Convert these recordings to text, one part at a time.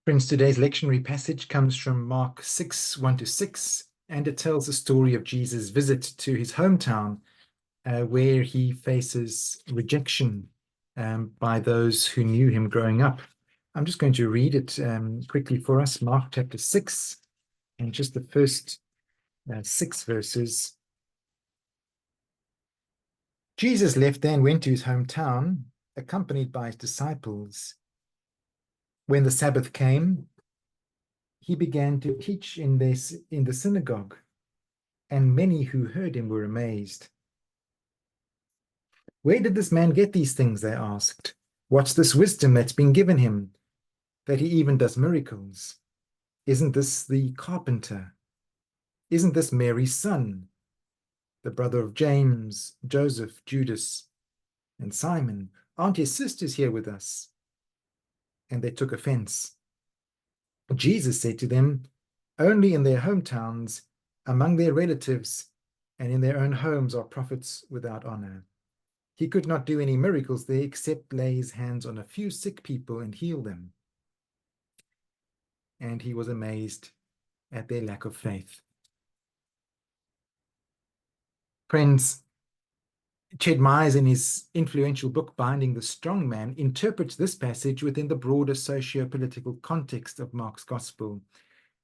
Friends, today's lectionary passage comes from Mark 6, 1-6, and it tells the story of Jesus' visit to his hometown, where he faces rejection by those who knew him growing up. I'm just going to read it quickly for us, Mark chapter 6, and just the first 6 verses. Jesus left there and went to his hometown, accompanied by his disciples. When the Sabbath came, he began to teach in the synagogue, and many who heard him were amazed. "Where did this man get these things?" they asked. "What's this wisdom that's been given him, that he even does miracles? Isn't this the carpenter? Isn't this Mary's son, the brother of James, Joseph, Judas, and Simon? Aren't his sisters here with us?" And they took offense. Jesus said to them, "Only in their hometowns, among their relatives, and in their own homes are prophets without honor." He could not do any miracles there except lay his hands on a few sick people and heal them. And he was amazed at their lack of faith. Friends, Ched Myers, in his influential book Binding the Strong Man, interprets this passage within the broader socio-political context of Mark's Gospel.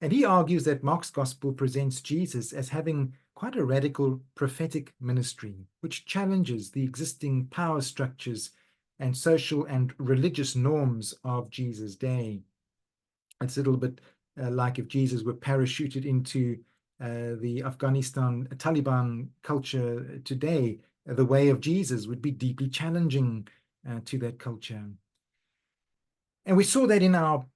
And he argues that Mark's Gospel presents Jesus as having quite a radical prophetic ministry, which challenges the existing power structures and social and religious norms of Jesus' day. It's a little bit like if Jesus were parachuted into the Afghanistan Taliban culture today. The way of Jesus would be deeply challenging to that culture. And we saw that in our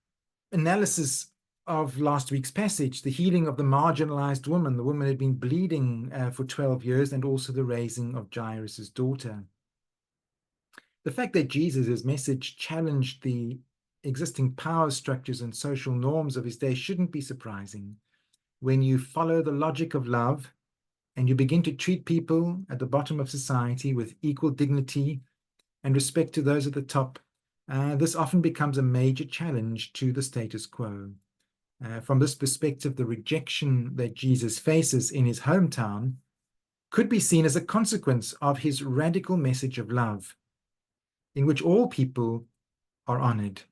analysis of last week's passage, the healing of the marginalized woman. The woman had been bleeding for 12 years, and also the raising of Jairus' daughter. The fact that Jesus' message challenged the existing power structures and social norms of his day shouldn't be surprising. When you follow the logic of love and you begin to treat people at the bottom of society with equal dignity and respect to those at the top, this often becomes a major challenge to the status quo. From this perspective, the rejection that Jesus faces in his hometown could be seen as a consequence of his radical message of love, in which all people are honored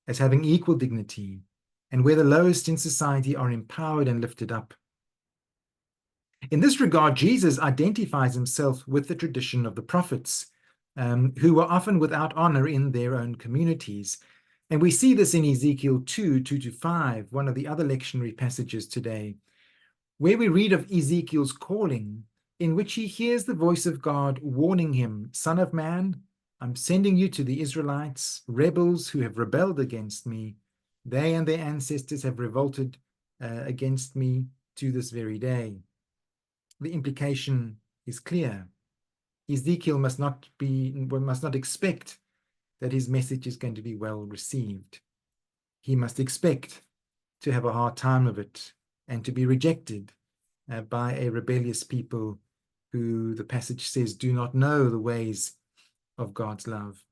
as having equal dignity, and where the lowest in society are empowered and lifted up. In this regard, Jesus identifies himself with the tradition of the prophets, who were often without honor in their own communities. And we see this in Ezekiel 2, 2-5, one of the other lectionary passages today, where we read of Ezekiel's calling, in which he hears the voice of God warning him, "Son of man, I'm sending you to the Israelites, rebels who have rebelled against me. They and their ancestors have revolted against me to this very day." The implication is clear. Ezekiel must not expect that his message is going to be well received. He must expect to have a hard time of it and to be rejected by a rebellious people who, the passage says, do not know the ways of God's love.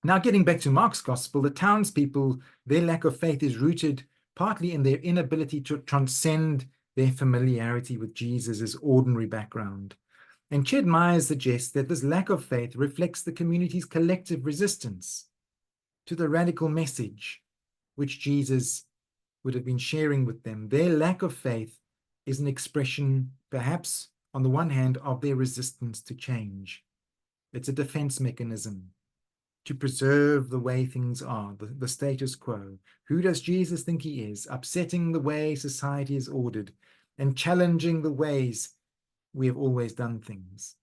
Now, getting back to Mark's Gospel, the townspeople, their lack of faith is rooted partly in their inability to transcend their familiarity with Jesus' ordinary background. And Ched Myers suggests that this lack of faith reflects the community's collective resistance to the radical message which Jesus would have been sharing with them. Their lack of faith is an expression, perhaps, on the one hand, of their resistance to change. It's a defense mechanism to preserve the way things are, the status quo. Who does Jesus think he is? Upsetting the way society is ordered and challenging the ways we have always done things.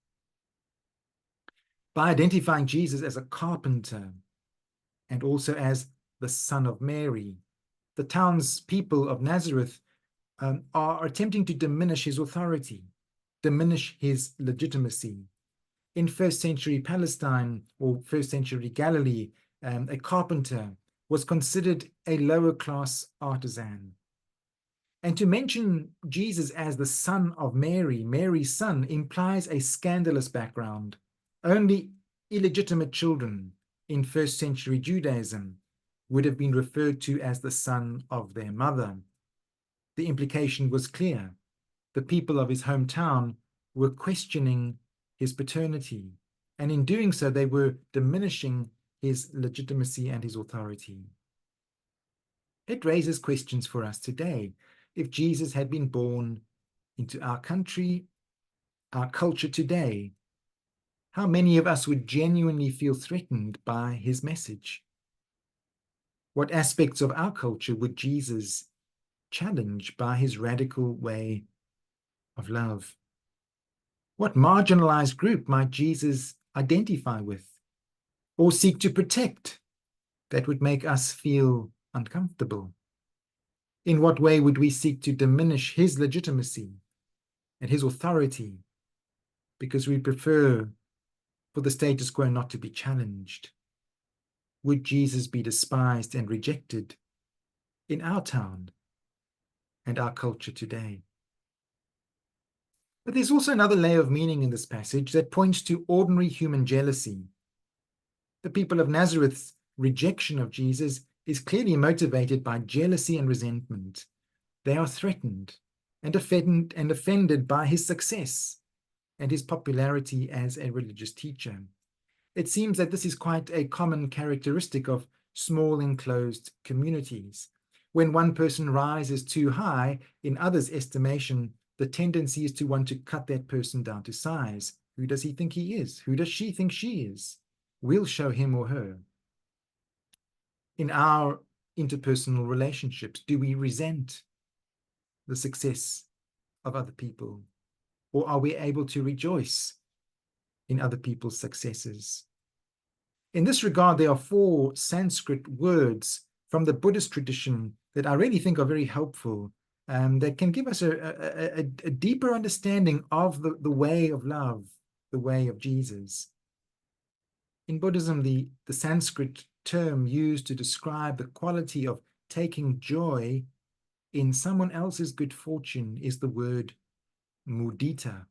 By identifying Jesus as a carpenter and also as the son of Mary, the townspeople of Nazareth are attempting to diminish his authority, diminish his legitimacy. In first century Palestine or first century Galilee, a carpenter was considered a lower class artisan. And to mention Jesus as the son of Mary, Mary's son, implies a scandalous background. Only illegitimate children in first century Judaism would have been referred to as the son of their mother. The implication was clear. The people of his hometown were questioning his paternity, and in doing so, they were diminishing his legitimacy and his authority. It raises questions for us today. If Jesus had been born into our country, our culture today, how many of us would genuinely feel threatened by his message? What aspects of our culture would Jesus challenge by his radical way of love? What marginalized group might Jesus identify with or seek to protect that would make us feel uncomfortable? In what way would we seek to diminish his legitimacy and his authority because we prefer for the status quo not to be challenged? Would Jesus be despised and rejected in our town and our culture today? But there's also another layer of meaning in this passage that points to ordinary human jealousy. The people of Nazareth's rejection of Jesus is clearly motivated by jealousy and resentment. They are threatened and offended by his success and his popularity as a religious teacher. It seems that this is quite a common characteristic of small enclosed communities. When one person rises too high in others' estimation, the tendency is to want to cut that person down to size. Who does he think he is? Who does she think she is? We'll show him or her. In our interpersonal relationships, do we resent the success of other people? Or are we able to rejoice in other people's successes? In this regard, there are 4 Sanskrit words from the Buddhist tradition that I really think are very helpful, that can give us a deeper understanding of the way of love, the way of Jesus. In Buddhism, the Sanskrit term used to describe the quality of taking joy in someone else's good fortune is the word mudita.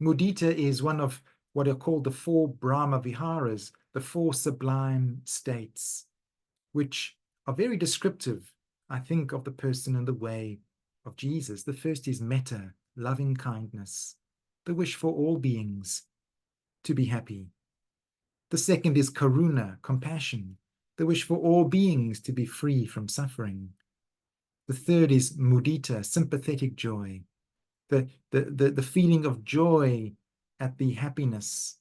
Mudita is one of what are called the 4 Brahma Viharas, the 4 sublime states, which are very descriptive, I think, of the person and the way of Jesus. The first is metta, loving kindness, the wish for all beings to be happy. The second is karuna, compassion, the wish for all beings to be free from suffering. The third is mudita, sympathetic joy, the feeling of joy at the happiness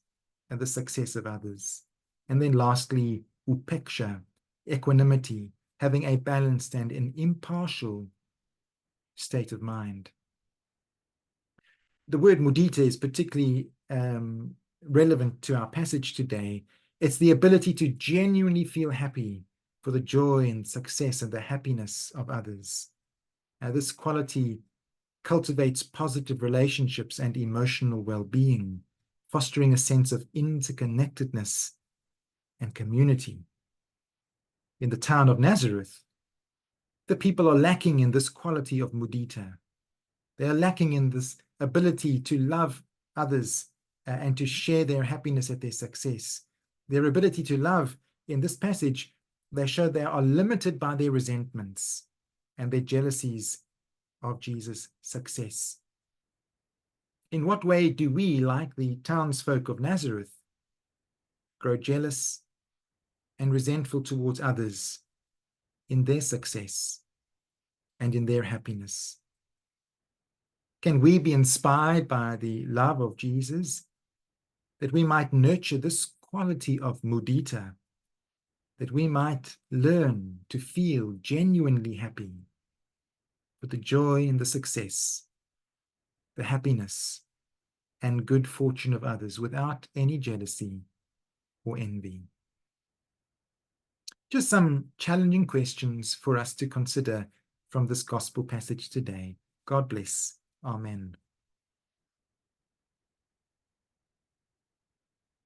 and the success of others. And then lastly, upeksha, equanimity, having a balanced and an impartial state of mind. The word mudita is particularly relevant to our passage today. It's the ability to genuinely feel happy for the joy and success and the happiness of others. This quality cultivates positive relationships and emotional well-being, fostering a sense of interconnectedness and community. In the town of Nazareth, the people are lacking in this quality of mudita. They are lacking in this ability to love others and to share their happiness at their success. Their ability to love, in this passage, they show they are limited by their resentments and their jealousies of Jesus' success. In what way do we, like the townsfolk of Nazareth, grow jealous and resentful towards others in their success and in their happiness? Can we be inspired by the love of Jesus that we might nurture this quality of mudita, that we might learn to feel genuinely happy with the joy and the success, the happiness and good fortune of others without any jealousy or envy? Just some challenging questions for us to consider from this gospel passage today. God bless. Amen.